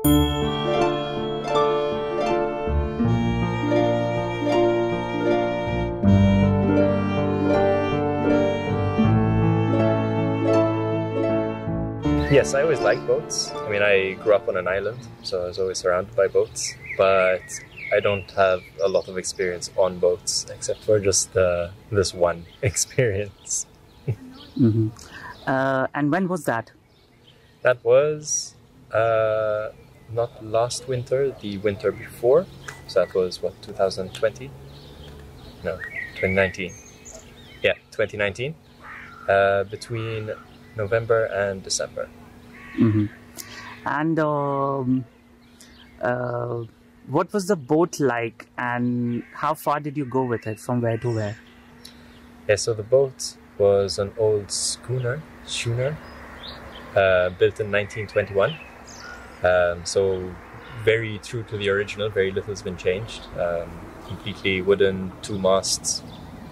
Yes, I always liked boats. I mean, I grew up on an island, so I was always surrounded by boats, but I don't have a lot of experience on boats, except for just this one experience. Mm-hmm. And when was that? That was not last winter, the winter before. So that was, what, 2020? No, 2019. Yeah, 2019. Between November and December. Mm-hmm. And what was the boat like, and how far did you go with it, from where to where? Yeah, so the boat was an old schooner, built in 1921. So very true to the original, very little has been changed. Completely wooden, 2 masts,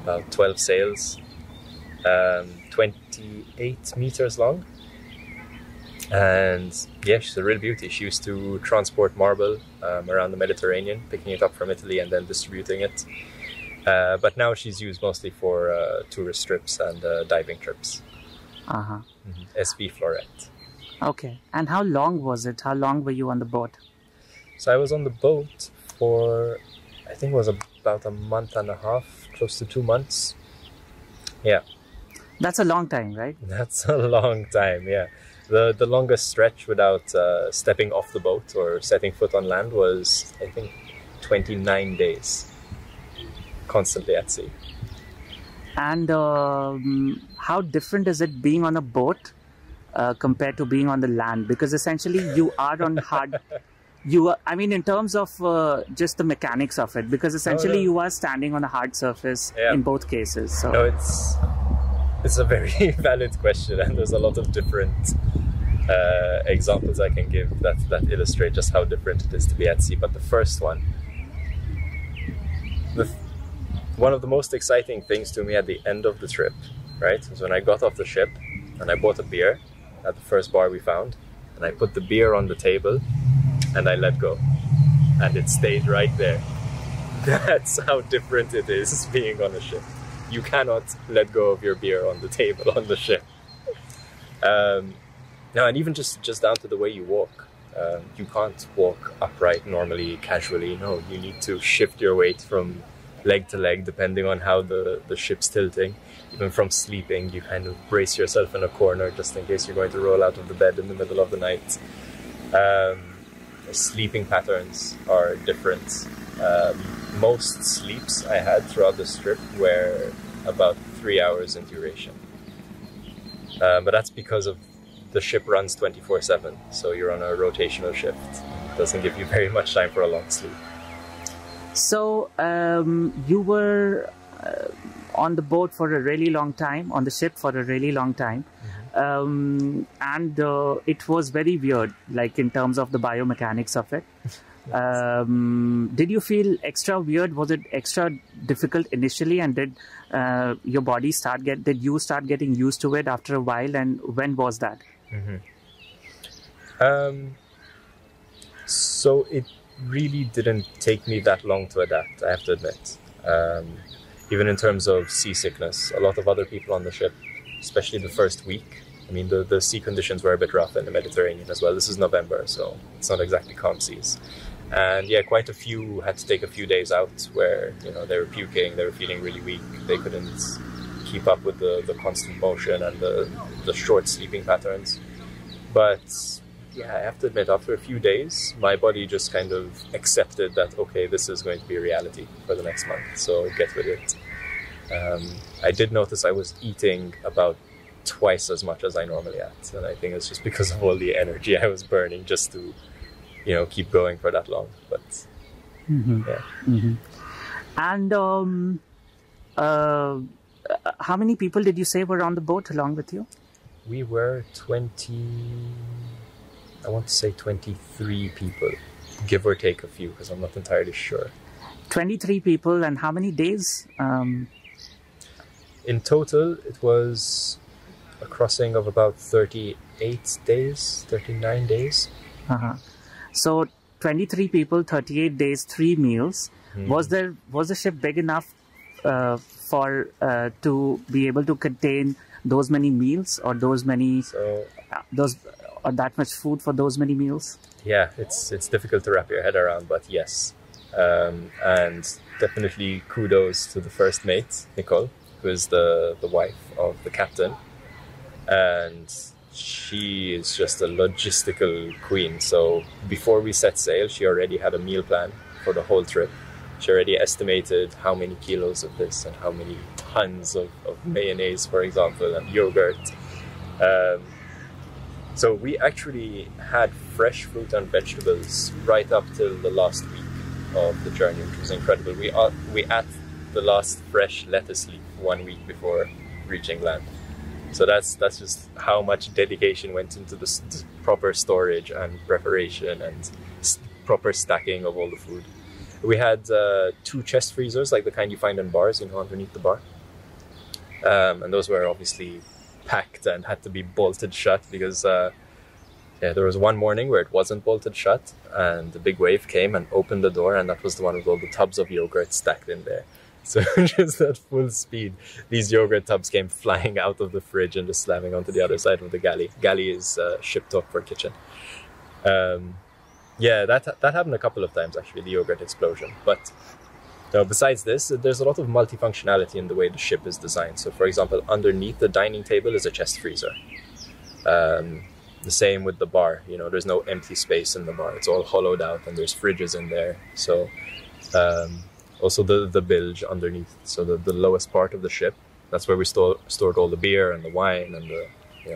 about 12 sails, 28 meters long. And yeah, she's a real beauty. She used to transport marble around the Mediterranean, picking it up from Italy and then distributing it. But now she's used mostly for tourist trips and diving trips. Uh-huh. Mm-hmm. SV Florette. Okay. And how long was it? How long were you on the boat? So I was on the boat for, I think it was about a month and a half, close to 2 months. Yeah. That's a long time, right? That's a long time, yeah. The longest stretch without stepping off the boat or setting foot on land was, I think, 29 days, constantly at sea. And how different is it being on a boat compared to being on the land? Because essentially you are on hard... I mean, in terms of just the mechanics of it, because essentially you are standing on a hard surface in both cases. So. No, it's a very valid question, and there's a lot of different examples I can give that illustrate just how different it is to be at sea. But the first one, one of the most exciting things to me at the end of the trip, right, was when I got off the ship and I bought a beer at the first bar we found, and I put the beer on the table and I let go, and it stayed right there. That's how different it is being on a ship. You cannot let go of your beer on the table on the ship. No, and even just down to the way you walk. You can't walk upright normally, casually. No, you need to shift your weight from leg to leg depending on how the ship's tilting. Even from sleeping, you kind of brace yourself in a corner just in case you're going to roll out of the bed in the middle of the night. Sleeping patterns are different. Most sleeps I had throughout this trip were about 3 hours in duration. But that's because of the ship runs 24/7, so you're on a rotational shift. It doesn't give you very much time for a long sleep. So you were on the boat for a really long time, on the ship for a really long time. Mm-hmm. And it was very weird, like in terms of the biomechanics of it. Did you feel extra weird? Was it extra difficult initially, and did your body did you start getting used to it after a while, and when was that? Mm-hmm. So it really didn't take me that long to adapt, I have to admit. Even in terms of seasickness, a lot of other people on the ship, especially the first week, I mean, the sea conditions were a bit rough in the Mediterranean as well. This is November, so it's not exactly calm seas. And yeah, quite a few had to take a few days out where, you know, they were puking, they were feeling really weak, they couldn't keep up with the constant motion and the short sleeping patterns. But yeah, I have to admit, after a few days, my body just kind of accepted that, okay, this is going to be a reality for the next month, so get with it. I did notice I was eating about twice as much as I normally ate, and I think it's just because of all the energy I was burning just to, you know, keep going for that long. But yeah. Mm-hmm. And how many people did you say were on the boat along with you? We were 23 people, give or take a few, because I'm not entirely sure. 23 people, and how many days? In total, it was a crossing of about 38 days, 39 days. Uh-huh. So 23 people, 38 days, 3 meals. Was the ship big enough for to be able to contain those many meals, or those many or that much food for those many meals? Yeah, it's difficult to wrap your head around, but yes. And definitely kudos to the first mate, Nicole, who is the wife of the captain. And she is just a logistical queen. So before we set sail, she already had a meal plan for the whole trip. She already estimated how many kilos of this and how many tons of mayonnaise, for example, and yogurt. So we actually had fresh fruit and vegetables right up till the last week of the journey, which was incredible. We ate the last fresh lettuce leaf 1 week before reaching land. So that's just how much dedication went into the proper storage and preparation and proper stacking of all the food. We had 2 chest freezers, like the kind you find in bars, underneath the bar. And those were obviously packed and had to be bolted shut because there was one morning where it wasn't bolted shut and a big wave came and opened the door, and that was the one with all the tubs of yogurt stacked in there. So just at full speed, these yogurt tubs came flying out of the fridge and just slamming onto the other side of the galley. Galley is ship talk for kitchen. Yeah, that happened a couple of times actually, the yogurt explosion. But besides this, there's a lot of multifunctionality in the way the ship is designed. So for example, underneath the dining table is a chest freezer. The same with the bar, there's no empty space in the bar. It's all hollowed out and there's fridges in there. So also the bilge underneath, so the lowest part of the ship, that's where we stored all the beer and the wine and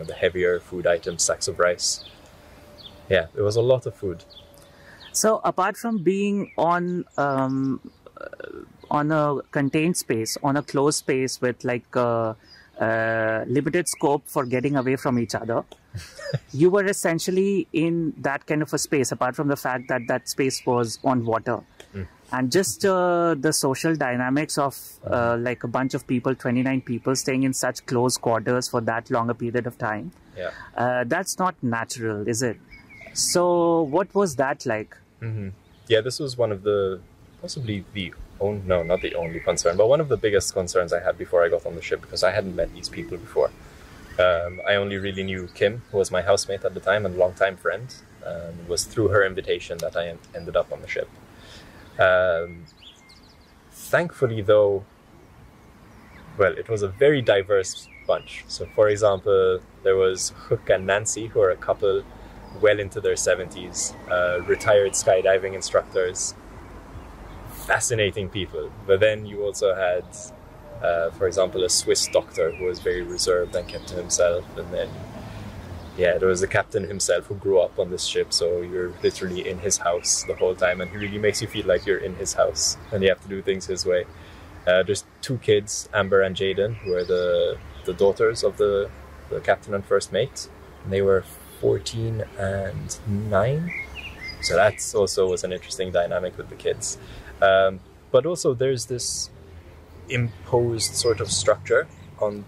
the heavier food items, sacks of rice. Yeah, there was a lot of food. So apart from being on a contained space, on a closed space with like limited scope for getting away from each other, you were essentially in that kind of a space, apart from the fact that that space was on water. And just the social dynamics of like a bunch of people, 29 people staying in such close quarters for that long a period of time. Yeah. That's not natural, is it? So what was that like? Yeah, this was one of possibly not the only concern, but one of the biggest concerns I had before I got on the ship, because I hadn't met these people before. I only really knew Kim, who was my housemate at the time and longtime friend. It was through her invitation that I ended up on the ship. Thankfully, though, well, it was a very diverse bunch. So, for example, there was Hook and Nancy, who are a couple well into their 70s, retired skydiving instructors, fascinating people. But then you also had, for example, a Swiss doctor who was very reserved and kept to himself. And then, there was the captain himself who grew up on this ship, so you're literally in his house the whole time, and he really makes you feel like you're in his house and you have to do things his way. There's 2 kids, Amber and Jaden, who are the daughters of the captain and first mate. And they were 14 and 9. So that's also was an interesting dynamic with the kids. But also there's this imposed sort of structure on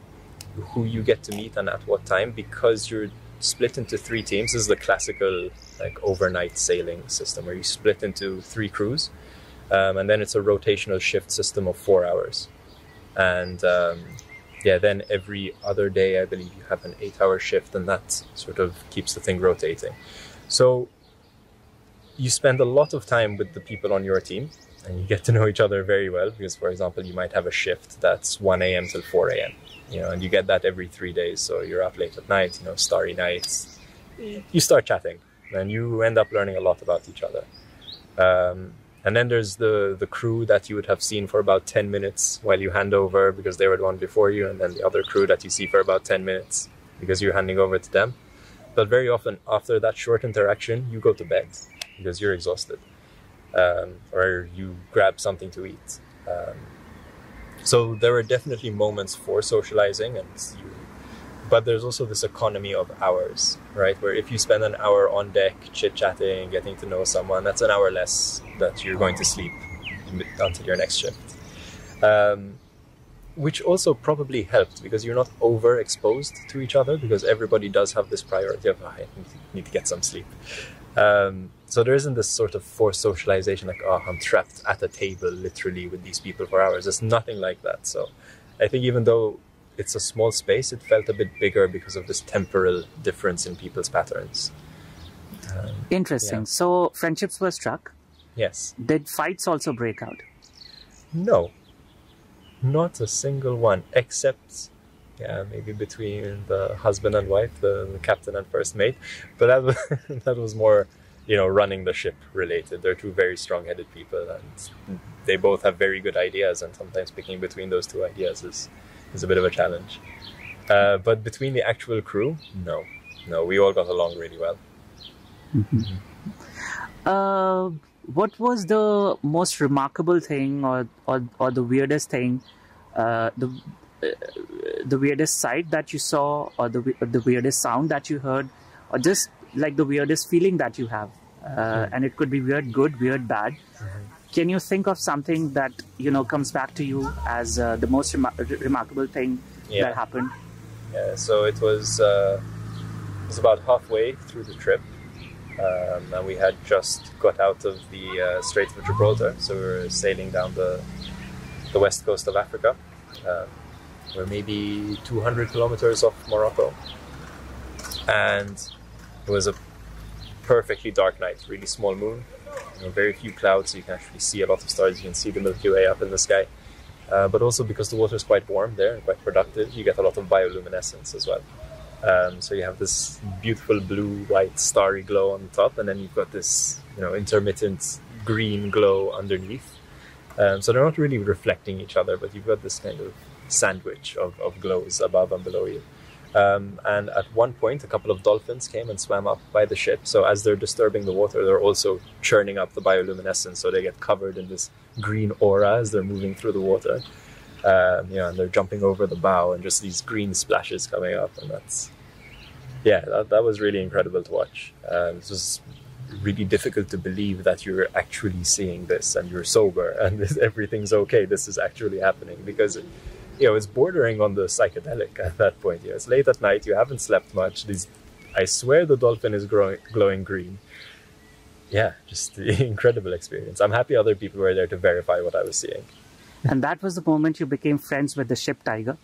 who you get to meet and at what time, because you're split into 3 teams. This is the classical like overnight sailing system where you split into 3 crews, and then it's a rotational shift system of 4 hours. And then every other day I believe you have an 8-hour shift, and that sort of keeps the thing rotating. So you spend a lot of time with the people on your team and you get to know each other very well, because for example you might have a shift that's 1 a.m. till 4 a.m. And you get that every 3 days. So you're up late at night, starry nights. You start chatting and you end up learning a lot about each other. And then there's the crew that you would have seen for about 10 minutes while you hand over, because they were the one before you, and then the other crew that you see for about 10 minutes because you're handing over to them. But very often after that short interaction, you go to bed because you're exhausted, or you grab something to eat. So there were definitely moments for socializing, but there's also this economy of hours, right? Where if you spend an hour on deck chit-chatting, getting to know someone, that's an hour less that you're going to sleep until your next shift. Which also probably helped, because you're not overexposed to each other, because everybody does have this priority of, I need to get some sleep. So there isn't this sort of forced socialization, like, oh, I'm trapped at a table literally with these people for hours. There's nothing like that. So I think even though it's a small space, it felt a bit bigger because of this temporal difference in people's patterns. Interesting. Yeah. So friendships were struck. Yes. Did fights also break out? No, not a single one, except maybe between the husband and wife, the captain and first mate. But that was, that was more, running the ship related. They're two very strong-headed people, and they both have very good ideas, and sometimes picking between those two ideas is a bit of a challenge. But between the actual crew, no, we all got along really well. What was the most remarkable thing, or the weirdest thing, the weirdest sight that you saw, or the weirdest sound that you heard, or just like the weirdest feeling that you have? And it could be weird, good, weird, bad. Can you think of something that comes back to you as the most remarkable thing that happened? Yeah, so it was about halfway through the trip, and we had just got out of the Strait of Gibraltar, so we were sailing down the west coast of Africa. We're maybe 200 kilometers off Morocco, and it was a perfectly dark night, really small moon, very few clouds, so you can actually see a lot of stars. You can see the Milky Way up in the sky, but also because the water is quite warm there and quite productive, you get a lot of bioluminescence as well. So you have this beautiful blue, white, starry glow on the top, and then you've got this intermittent green glow underneath. So they're not really reflecting each other, but you've got this kind of sandwich of glows above and below you. And at one point, a couple of dolphins came and swam up by the ship. So as they're disturbing the water, they're also churning up the bioluminescence, so they get covered in this green aura as they're moving through the water. And they're jumping over the bow, and just these green splashes coming up, and that was really incredible to watch. It was really difficult to believe that you're actually seeing this and you're sober and everything's okay. This is actually happening, because it's bordering on the psychedelic at that point. It's late at night, you haven't slept much. I swear the dolphin is glowing green. Yeah, just the incredible experience. I'm happy other people were there to verify what I was seeing. And that was the moment you became friends with the ship tiger?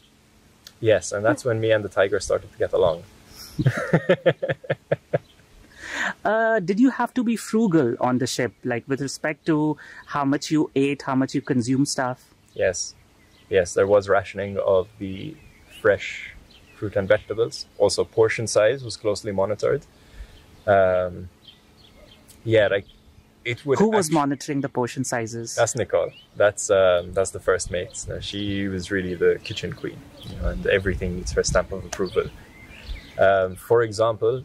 Yes, and that's when me and the tiger started to get along. Did you have to be frugal on the ship, like with respect to how much you ate, how much you consumed stuff? Yes, there was rationing of the fresh fruit and vegetables. Also, portion size was closely monitored. Who was monitoring the portion sizes? That's Nicole. That's the first mate. She was really the kitchen queen, and everything needs her stamp of approval. For example,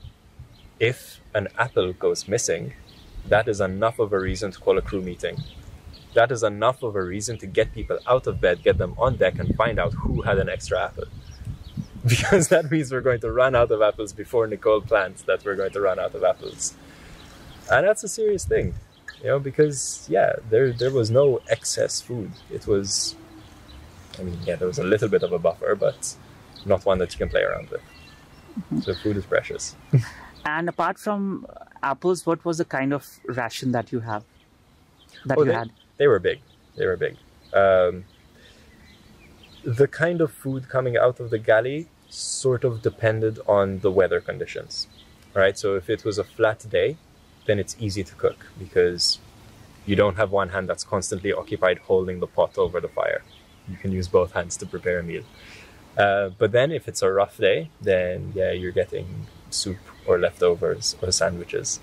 if an apple goes missing, that is enough of a reason to call a crew meeting. That is enough of a reason to get people out of bed, get them on deck, and find out who had an extra apple. Because that means we're going to run out of apples before Nicole plans that we're going to run out of apples. And that's a serious thing, because, there was no excess food. It was, there was a little bit of a buffer, but not one that you can play around with. So food is precious. And apart from apples, what was the kind of ration that you have? You had? They were big. The kind of food coming out of the galley sort of depended on the weather conditions, right? So if it was a flat day, then it's easy to cook because you don't have one hand that's constantly occupied holding the pot over the fire. You can use both hands to prepare a meal. But then if it's a rough day, then you're getting soup or leftovers or sandwiches.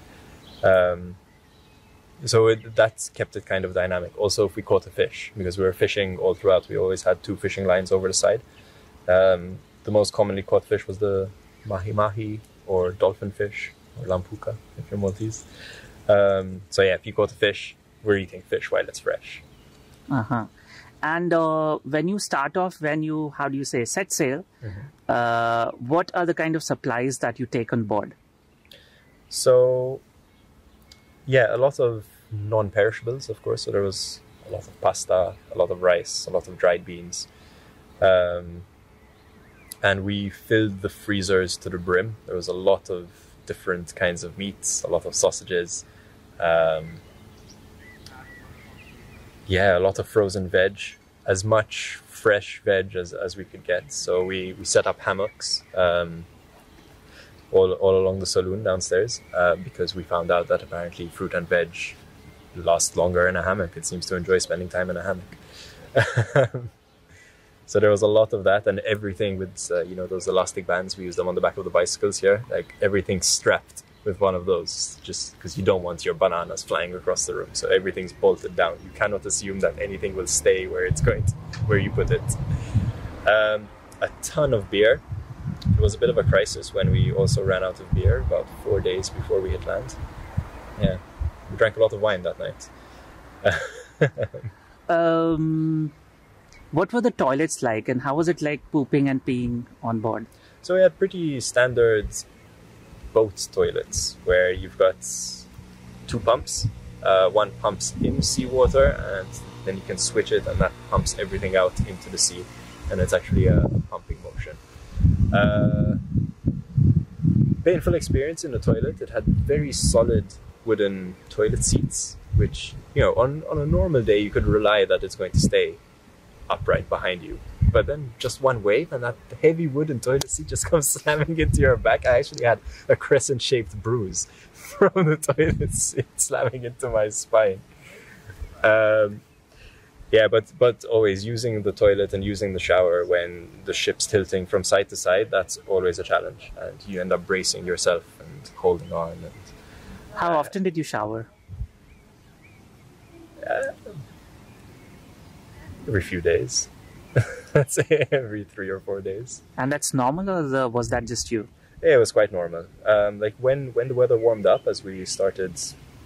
So that's kept it kind of dynamic. Also, if we caught a fish, because we were fishing all throughout, we always had 2 fishing lines over the side. The most commonly caught fish was the mahi-mahi or dolphin fish or lampuka, if you're Maltese. If you caught a fish, we're eating fish while it's fresh. And when you start off, set sail, what are the kind of supplies that you take on board? So, a lot of non-perishables, of course. So there was a lot of pasta, a lot of rice, a lot of dried beans. And we filled the freezers to the brim. There was a lot of different kinds of meats, a lot of sausages. Yeah, a lot of frozen veg, as much fresh veg as we could get. So we set up hammocks all along the saloon downstairs because we found out that apparently fruit and veg last longer in a hammock. It seems to enjoy spending time in a hammock. So there was a lot of that, and everything with, you know, those elastic bands. We use them on the back of the bicycles here. Like, everything's strapped with one of those, just because you don't want your bananas flying across the room. So everything's bolted down. You cannot assume that anything will stay where it's going to, where you put it. A ton of beer. It was a bit of a crisis when we also ran out of beer about 4 days before we hit land. Yeah, we drank a lot of wine that night. What were the toilets like, and how was it like pooping and peeing on board? So we had pretty standard boat toilets where you've got 2 pumps. One pumps in seawater, and then you can switch it, and that pumps everything out into the sea, and it's actually a pumping motion. Painful experience in the toilet. It had very solid wooden toilet seats, which, you know, on a normal day you could rely that it's going to stay upright behind you, but then just one wave and that heavy wooden toilet seat just comes slamming into your back. I actually had a crescent-shaped bruise from the toilet seat slamming into my spine. Yeah, but always using the toilet and using the shower when the ship's tilting from side to side, that's always a challenge, and you end up bracing yourself and holding on. And how often did you shower? Every few days. I'd say every 3 or 4 days. And that's normal, or was that just you? Yeah, it was quite normal. Like when the weather warmed up, as we started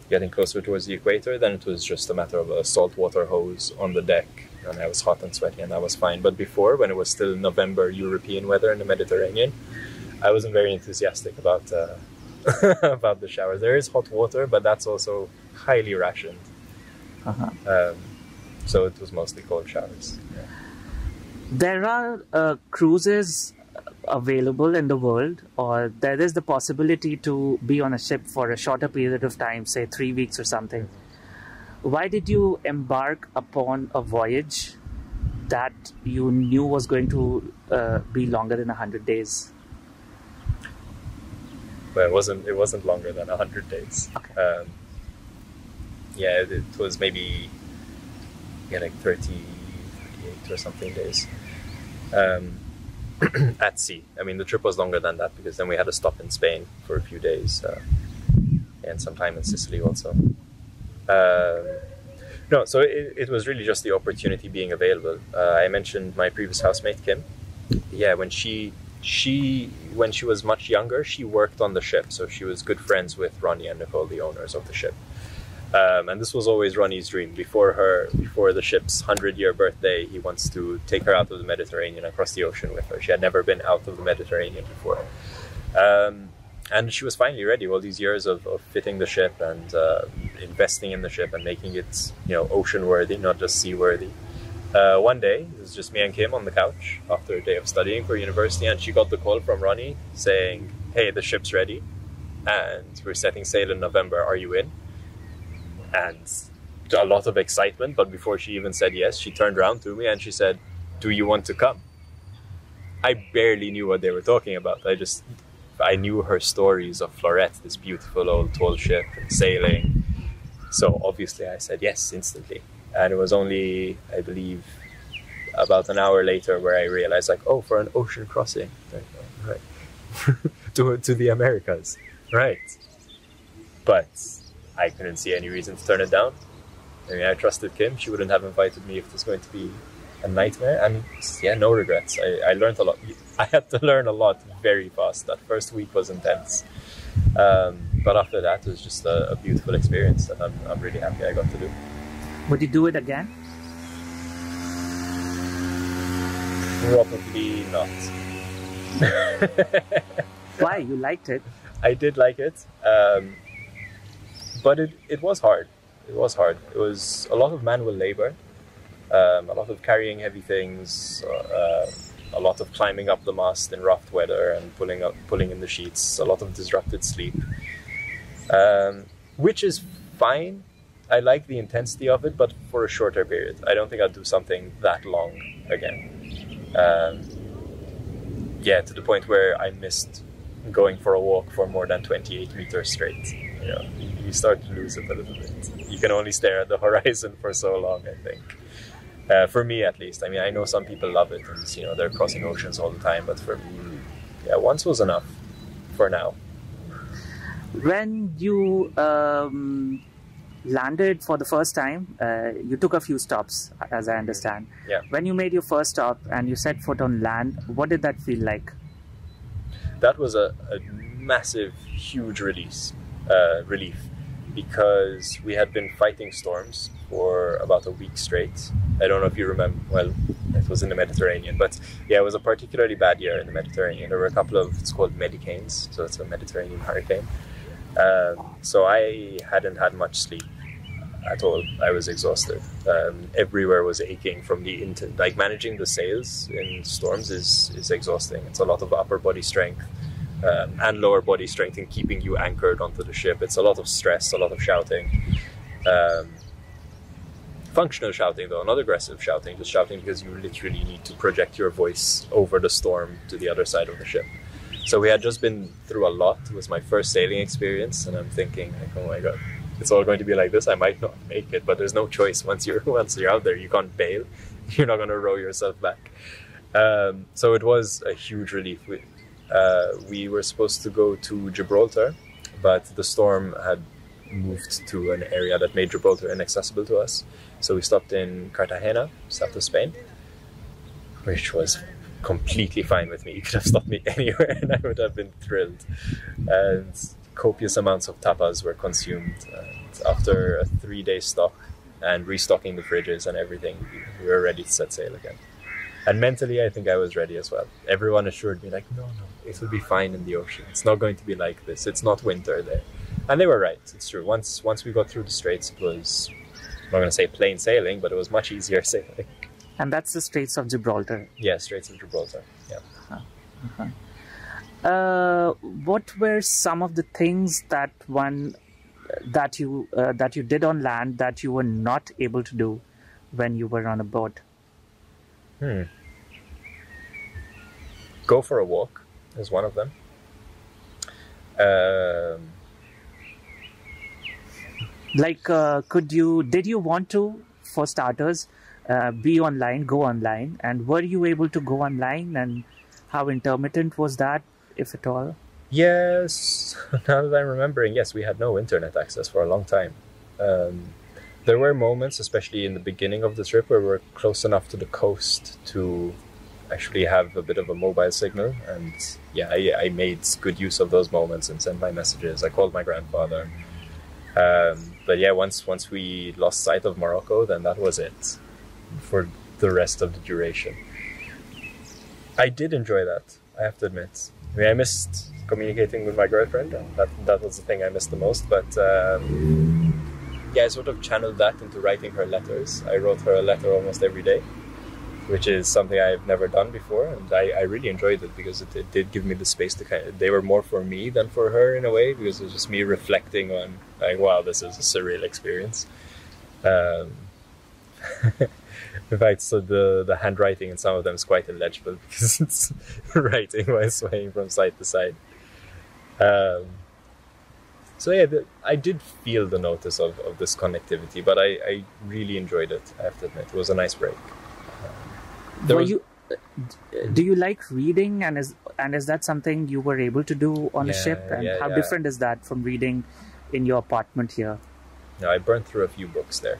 getting closer towards the equator, then it was just a matter of a saltwater hose on the deck, and I was hot and sweaty, and that was fine. But before, when it was still November European weather in the Mediterranean, I wasn't very enthusiastic about about the shower. There is hot water, but that's also highly rationed. So it was mostly cold showers. Yeah. There are cruises available in the world, or there is the possibility to be on a ship for a shorter period of time, say 3 weeks or something. Why did you embark upon a voyage that you knew was going to be longer than 100 days? Well, it wasn't longer than 100 days. Okay. Yeah, it was maybe like 38 or something days at sea. I mean, the trip was longer than that because then we had to stop in Spain for a few days and some time in Sicily also. No, so it was really just the opportunity being available. I mentioned my previous housemate, Kim. Yeah, when she was much younger, she worked on the ship, so she was good friends with Ronnie and Nicole, the owners of the ship. And this was always Ronnie's dream. Before the ship's 100-year birthday, he wants to take her out of the Mediterranean, across the ocean with her. She had never been out of the Mediterranean before. And she was finally ready. All these years of fitting the ship and investing in the ship and making it, you know, ocean-worthy, not just sea-worthy. One day, it was just me and Kim on the couch after a day of studying for university, and she got the call from Ronnie saying, "Hey, the ship's ready, and we're setting sail in November. Are you in?" And a lot of excitement, but before she even said yes, she turned around to me and she said, "Do you want to come?" I barely knew what they were talking about. I knew her stories of Florette, this beautiful old tall ship, and sailing. So obviously I said yes instantly. And it was only, I believe, about an hour later where I realized, like, oh, for an ocean crossing, right, to the Americas, right. But I couldn't see any reason to turn it down. I mean, I trusted Kim. She wouldn't have invited me if it was going to be a nightmare. And yeah, no regrets. I learned a lot. I had to learn a lot very fast. That first week was intense. But after that, it was just a beautiful experience that I'm really happy I got to do. Would you do it again? Probably not. Why? You liked it? I did like it. But it was hard. It was hard. It was a lot of manual labor, a lot of carrying heavy things, a lot of climbing up the mast in rough weather and pulling in the sheets, a lot of disrupted sleep, which is fine. I like the intensity of it, but for a shorter period. I don't think I'll do something that long again. Yeah, to the point where I missed going for a walk for more than 28 meters straight. You know, you start to lose it a little bit. You can only stare at the horizon for so long, I think. For me, at least. I mean, I know some people love it, and you know, they're crossing oceans all the time. But for me, yeah, once was enough for now. When you landed for the first time, you took a few stops, as I understand. Yeah. When you made your first stop and you set foot on land, what did that feel like? That was a massive, huge relief, because we had been fighting storms for about a week straight. I don't know if you remember, well, it was in the Mediterranean, but yeah, it was a particularly bad year in the Mediterranean. There were a couple of, it's called medicanes, so it's a Mediterranean hurricane. So I hadn't had much sleep at all. I was exhausted. Everywhere was aching from the like managing the sails in storms is exhausting. It's a lot of upper body strength and lower body strength in keeping you anchored onto the ship. It's a lot of stress, a lot of shouting. Functional shouting though, not aggressive shouting, just shouting because you literally need to project your voice over the storm to the other side of the ship. So we had just been through a lot. It was my first sailing experience, and I'm thinking, like, oh my god, it's all going to be like this. I might not make it, but there's no choice. Once you're out there, you can't bail. You're not going to row yourself back. So it was a huge relief. We were supposed to go to Gibraltar, but the storm had moved to an area that made Gibraltar inaccessible to us. So we stopped in Cartagena, south of Spain, which was completely fine with me. You could have stopped me anywhere and I would have been thrilled. And copious amounts of tapas were consumed. And after a 3-day stop and restocking the fridges and everything, we were ready to set sail again. And mentally, I think I was ready as well. Everyone assured me, like, no, it will be fine in the ocean. It's not going to be like this. It's not winter there. And they were right. It's true. Once we got through the straits, it was, I'm not going to say plain sailing, but it was much easier sailing. And that's the Straits of Gibraltar. Yeah, Straits of Gibraltar. Yeah. What were some of the things that you did on land that you were not able to do when you were on a boat? Go for a walk is one of them. Did you want to, for starters, go online, and were you able to go online, and how intermittent was that, if at all? Yes, now that I'm remembering, yes, we had no internet access for a long time. There were moments, especially in the beginning of the trip, where we were close enough to the coast to actually have a bit of a mobile signal, and yeah, I made good use of those moments and sent my messages. I called my grandfather. But yeah, once we lost sight of Morocco, then that was it for the rest of the duration. I did enjoy that, I have to admit. I mean, I missed communicating with my girlfriend, and that was the thing I missed the most, but yeah, I sort of channeled that into writing her letters. I wrote her a letter almost every day, which is something I've never done before, and I really enjoyed it because it did give me the space to they were more for me than for her in a way, because it was just me reflecting on, like, wow, this is a surreal experience. In fact, so the handwriting in some of them is quite illegible because it's writing while swaying from side to side. So yeah, I did feel the notice of this connectivity, but I really enjoyed it, I have to admit. It was a nice break. Do you like reading, and is that something you were able to do on the ship? And how different is that from reading in your apartment here? No, I burned through a few books there.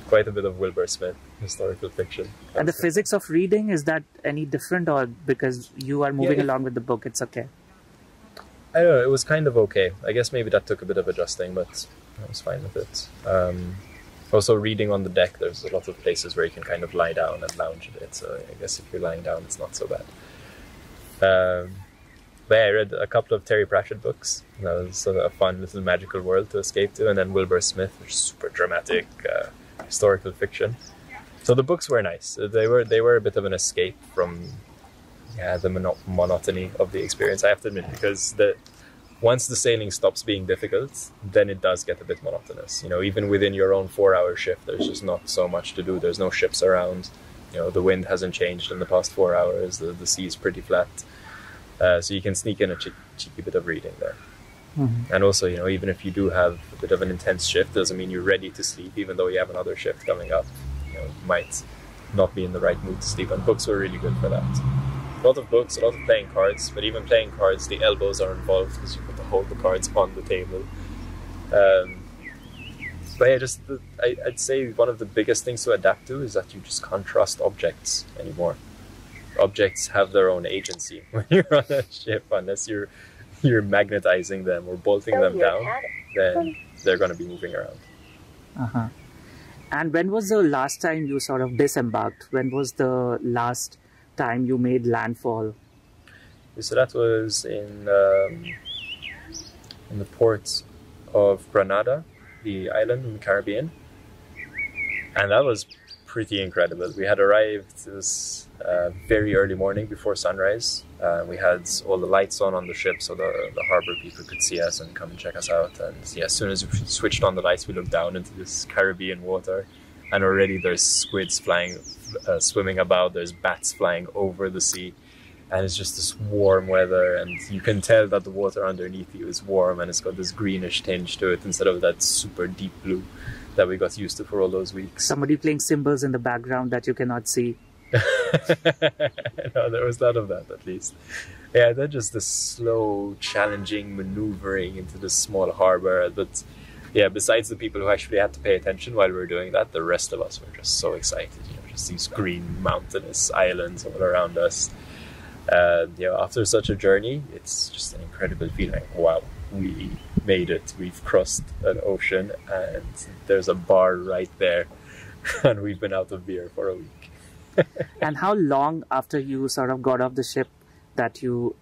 Quite a bit of Wilbur Smith, historical fiction. And the physics of reading, is that any different, or because you are moving along with the book, it's okay? I don't know, it was kind of okay. I guess maybe that took a bit of adjusting, but I was fine with it. Also, reading on the deck, there's a lot of places where you can kind of lie down and lounge a bit, so I guess if you're lying down, it's not so bad. But yeah, I read a couple of Terry Pratchett books. That was sort of a fun little magical world to escape to, and then Wilbur Smith, which is super dramatic, historical fiction. So the books were nice. They were a bit of an escape from the monotony of the experience, I have to admit, because once the sailing stops being difficult, then it does get a bit monotonous. You know, even within your own 4-hour shift, there's just not so much to do. There's no ships around. You know, the wind hasn't changed in the past 4 hours. The sea is pretty flat. So you can sneak in a cheeky bit of reading there. Mm-hmm. And also, you know, even if you do have a bit of an intense shift, doesn't mean you're ready to sleep, even though you have another shift coming up. You know, you might not be in the right mood to sleep, and books were really good for that. A lot of books, a lot of playing cards, but even playing cards, the elbows are involved because you have to hold the cards on the table. But yeah, I'd say one of the biggest things to adapt to is that you just can't trust objects anymore. Objects have their own agency when you're on a ship, unless you're magnetizing them or bolting them down, then they're going to be moving around. Uh-huh. And when was the last time you sort of disembarked? When was the last time you made landfall? So that was in the port of Grenada, the island in the Caribbean, and that was pretty incredible. We had arrived, it was very early morning before sunrise. We had all the lights on the ship, so the harbour people could see us and come and check us out. And yeah, as soon as we switched on the lights, we looked down into this Caribbean water, and already there's squids flying, swimming about. There's bats flying over the sea, and it's just this warm weather, and you can tell that the water underneath you is warm, and it's got this greenish tinge to it instead of that super deep blue that we got used to for all those weeks. Somebody playing cymbals in the background that you cannot see. No, there was none of that, at least. Yeah, then just the slow, challenging maneuvering into this small harbour. But yeah, besides the people who actually had to pay attention while we were doing that, the rest of us were just so excited. You know, just these green mountainous islands all around us. You know, after such a journey, it's just an incredible feeling. Wow, we made it. We've crossed an ocean, and there's a bar right there, and we've been out of beer for a week. And how long after you sort of got off the ship that you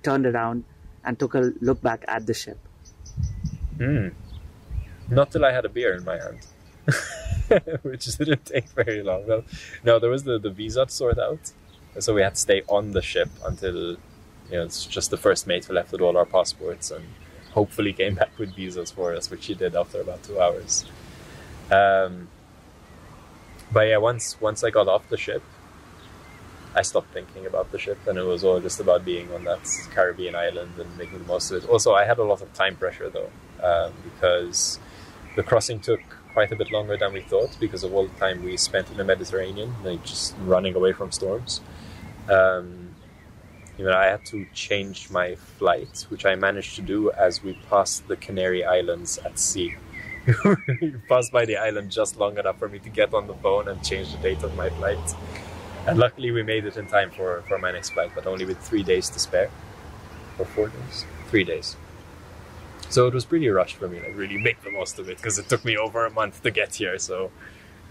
turned around and took a look back at the ship? Not till I had a beer in my hand, which didn't take very long. Well, no, there was the visa to sort out, so we had to stay on the ship until, you know, it's just the first mate who left with all our passports and hopefully came back with visas for us, which he did after about 2 hours. But yeah, once I got off the ship, I stopped thinking about the ship, and it was all just about being on that Caribbean island and making the most of it. Also, I had a lot of time pressure though, because the crossing took quite a bit longer than we thought because of all the time we spent in the Mediterranean, like just running away from storms. You know, I had to change my flight, which I managed to do as we passed the Canary Islands at sea. We passed by the island just long enough for me to get on the phone and change the date of my flight. And luckily we made it in time for my next flight, but only with 3 days to spare. Or 4 days? 3 days. So it was pretty rushed for me, like really make the most of it, because it took me over a month to get here. So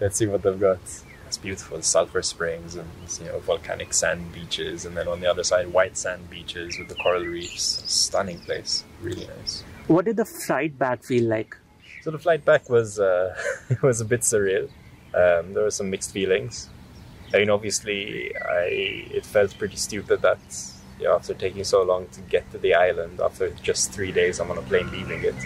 let's see what they've got. It's beautiful, the sulfur springs and, you know, volcanic sand beaches, and then on the other side white sand beaches with the coral reefs. Stunning place, really nice. What did the flight back feel like? So the flight back was it was a bit surreal. There were some mixed feelings. I mean, obviously, it felt pretty stupid that, you know, after taking so long to get to the island, after just 3 days I'm on a plane leaving it.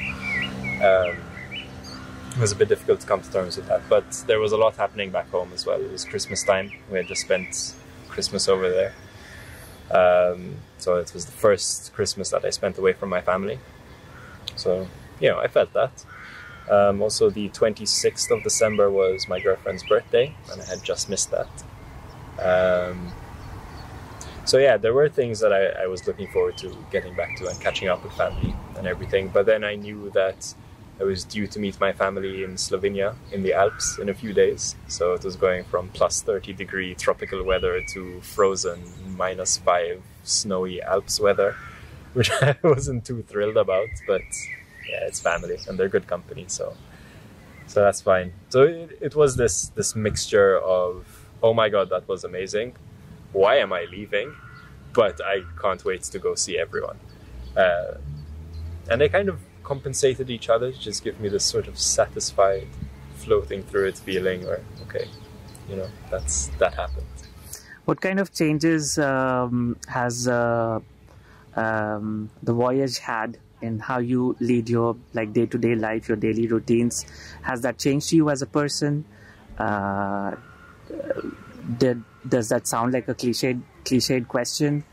It was a bit difficult to come to terms with that, but there was a lot happening back home as well. It was Christmas time. We had just spent Christmas over there. So it was the first Christmas that I spent away from my family. So, you know, I felt that. Also, the 26th of December was my girlfriend's birthday, and I had just missed that. So yeah, there were things that I was looking forward to getting back to and catching up with family and everything. But then I knew that I was due to meet my family in Slovenia in the Alps in a few days. So it was going from plus 30-degree tropical weather to frozen -5 snowy Alps weather, which I wasn't too thrilled about, but yeah, it's family and they're good company, so that's fine. So it was this mixture of, oh my god, that was amazing, why am I leaving, but I can't wait to go see everyone. And they kind of compensated each other to just give me this sort of satisfied, floating through it feeling where, okay, that happened. What kind of changes has the voyage had in how you lead your day-to-day life, your daily routines? Has that changed you as a person? Does that sound like a cliched question?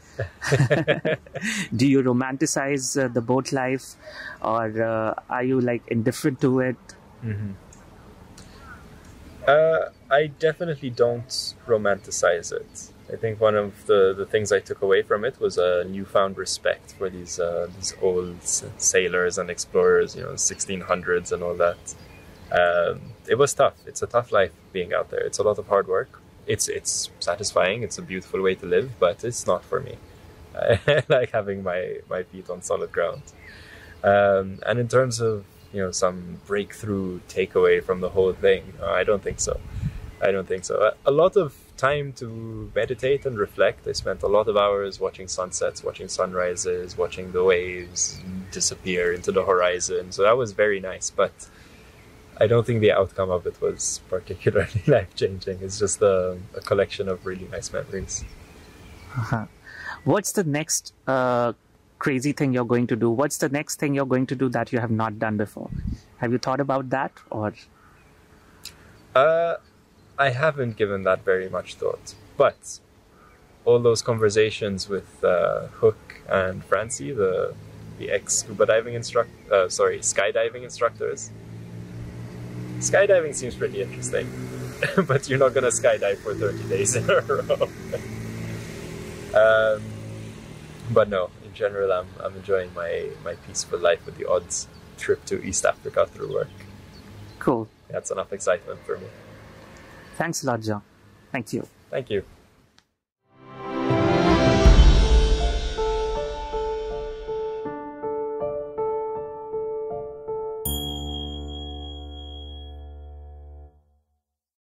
Do you romanticize the boat life, or are you indifferent to it? Mm-hmm. I definitely don't romanticize it. I think one of the things I took away from it was a newfound respect for these old sailors and explorers, 1600s and all that. It was tough. It's a tough life being out there. It's a lot of hard work. It's satisfying. It's a beautiful way to live, but it's not for me. I like having my feet on solid ground. And in terms of some breakthrough takeaway from the whole thing, I don't think so. A lot of time to meditate and reflect. I spent a lot of hours watching sunsets, watching sunrises, watching the waves disappear into the horizon. So that was very nice, but I don't think the outcome of it was particularly life-changing. It's just a collection of really nice memories. Uh-huh. What's the next crazy thing you're going to do? What's the next thing you're going to do that you have not done before? Have you thought about that, or? I haven't given that very much thought, but all those conversations with Hook and Francie, the skydiving instructors. Skydiving seems pretty interesting, but you're not going to skydive for 30 days in a row. But no, in general, I'm enjoying my peaceful life with the odd trip to East Africa through work. Cool. That's enough excitement for me. Thanks a lot, John. Thank you. Thank you.